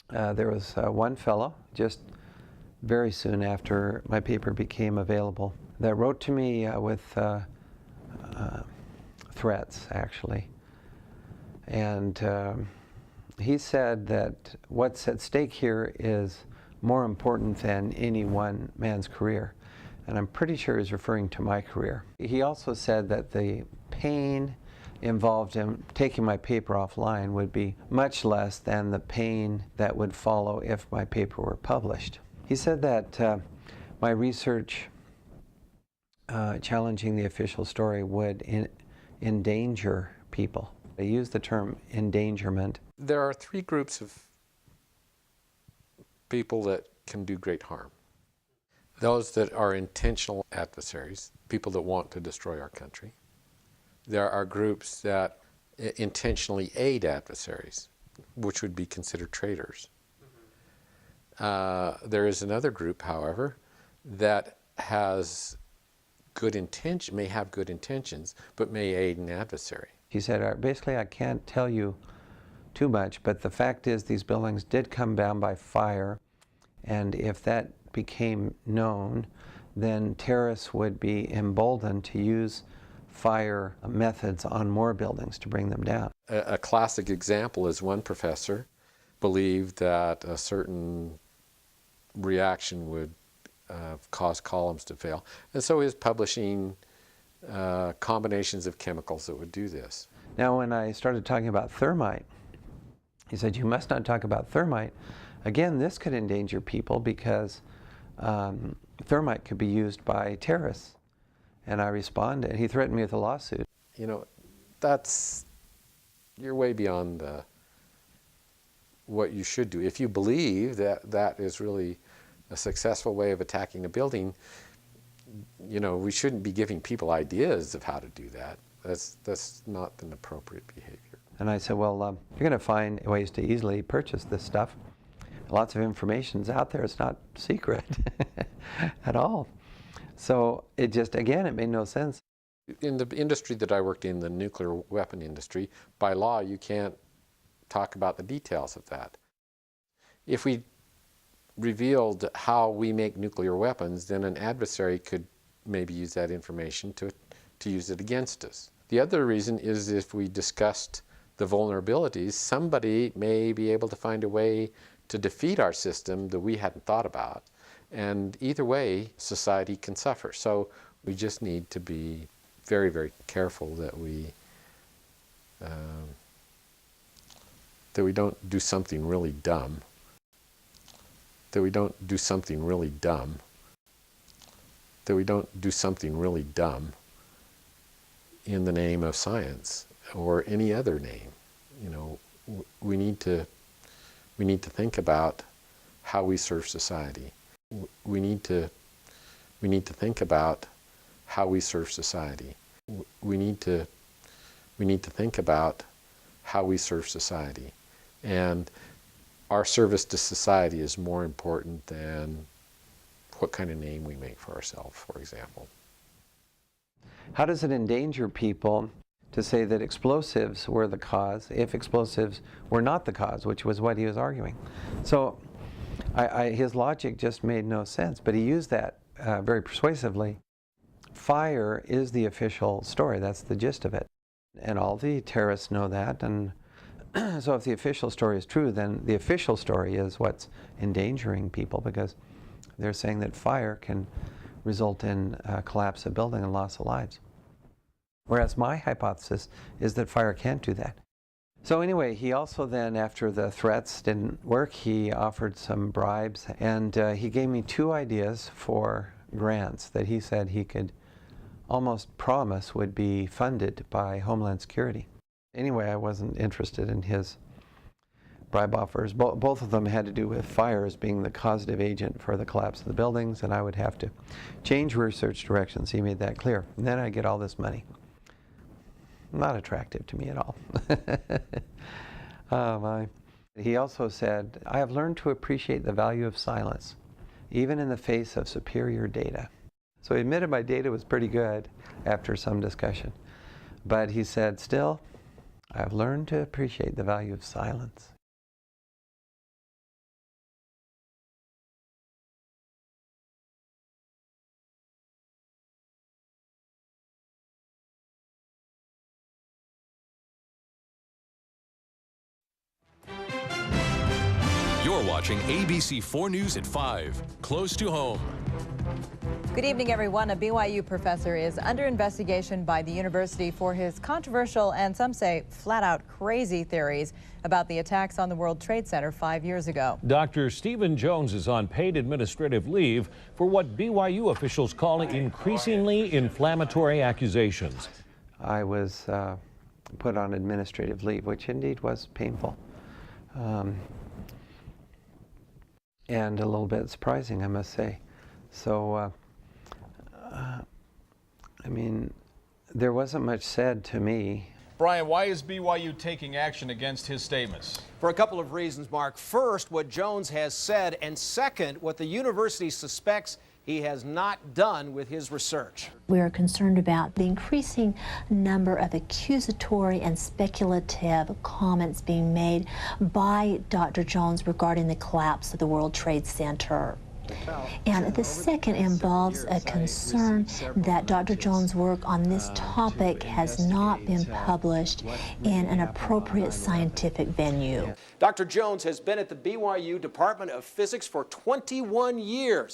There was one fellow, just very soon after my paper became available, that wrote to me with threats, actually. And he said that what's at stake here is more important than any one man's career. And I'm pretty sure he's referring to my career. He also said that the pain involved in taking my paper offline would be much less than the pain that would follow if my paper were published. He said that my research challenging the official story would endanger people. They use the term endangerment. There are three groups of people that can do great harm. Those that are intentional adversaries, people that want to destroy our country. There are groups that intentionally aid adversaries, which would be considered traitors. There is another group, however, that has good intention, may have good intentions, but may aid an adversary. He said, basically, I can't tell you too much, but the fact is these buildings did come down by fire, and if that became known, then terrorists would be emboldened to use fire methods on more buildings to bring them down. A classic example is one professor believed that a certain reaction would cause columns to fail, and so he was publishing combinations of chemicals that would do this. Now when I started talking about thermite, he said, you must not talk about thermite. Again, this could endanger people because thermite could be used by terrorists. And I responded. He threatened me with a lawsuit. You know, you're way beyond what you should do. If you believe that that is really a successful way of attacking a building, you know, we shouldn't be giving people ideas of how to do that. That's not an appropriate behavior. And I said, well, you're going to find ways to easily purchase this stuff. Lots of information's out there. It's not secret at all. So it just, again, it made no sense. In the industry that I worked in, the nuclear weapon industry, by law you can't talk about the details of that. If we revealed how we make nuclear weapons, then an adversary could maybe use that information to use it against us. The other reason is if we discussed the vulnerabilities, somebody may be able to find a way to defeat our system that we hadn't thought about. And either way, society can suffer. So we just need to be very, very careful that we don't do something really dumb. That we don't do something really dumb. That we don't do something really dumb in the name of science or any other name. You know, we need to think about how we serve society. We need to think about how we serve society. We need to think about how we serve society. And our service to society is more important than what kind of name we make for ourselves, for example. How does it endanger people to say that explosives were the cause if explosives were not the cause, which was what he was arguing? So his logic just made no sense, but he used that very persuasively. Fire is the official story. That's the gist of it. And all the terrorists know that. And so if the official story is true, then the official story is what's endangering people, because they're saying that fire can result in collapse of building and loss of lives. Whereas my hypothesis is that fire can't do that. So anyway, he also then, after the threats didn't work, he offered some bribes, and he gave me 2 ideas for grants that he said he could almost promise would be funded by Homeland Security. Anyway, I wasn't interested in his bribe offers. Both of them had to do with fire as being the causative agent for the collapse of the buildings, and I would have to change research directions. He made that clear. And then I get all this money. Not attractive to me at all. Oh my. He also said, I have learned to appreciate the value of silence, even in the face of superior data. So he admitted my data was pretty good after some discussion. But he said, still, I've learned to appreciate the value of silence. You're watching ABC 4 News at 5, close to home. Good evening, everyone. A BYU professor is under investigation by the university for his controversial and some say flat-out crazy theories about the attacks on the World Trade Center 5 years ago. Dr. Stephen Jones is on paid administrative leave for what BYU officials call increasingly inflammatory accusations. I was put on administrative leave, which indeed was painful. And a little bit surprising, I must say. So, I mean, there wasn't much said to me. Brian, why is BYU taking action against his statements? For a couple of reasons, Mark. First, what Jones has said, and second, what the university suspects he has not done with his research. We are concerned about the increasing number of accusatory and speculative comments being made by Dr. Jones regarding the collapse of the World Trade Center. And the second involves a concern that Dr. Jones' work on this topic has not been published in an appropriate scientific venue. Dr. Jones has been at the BYU Department of Physics for 21 years.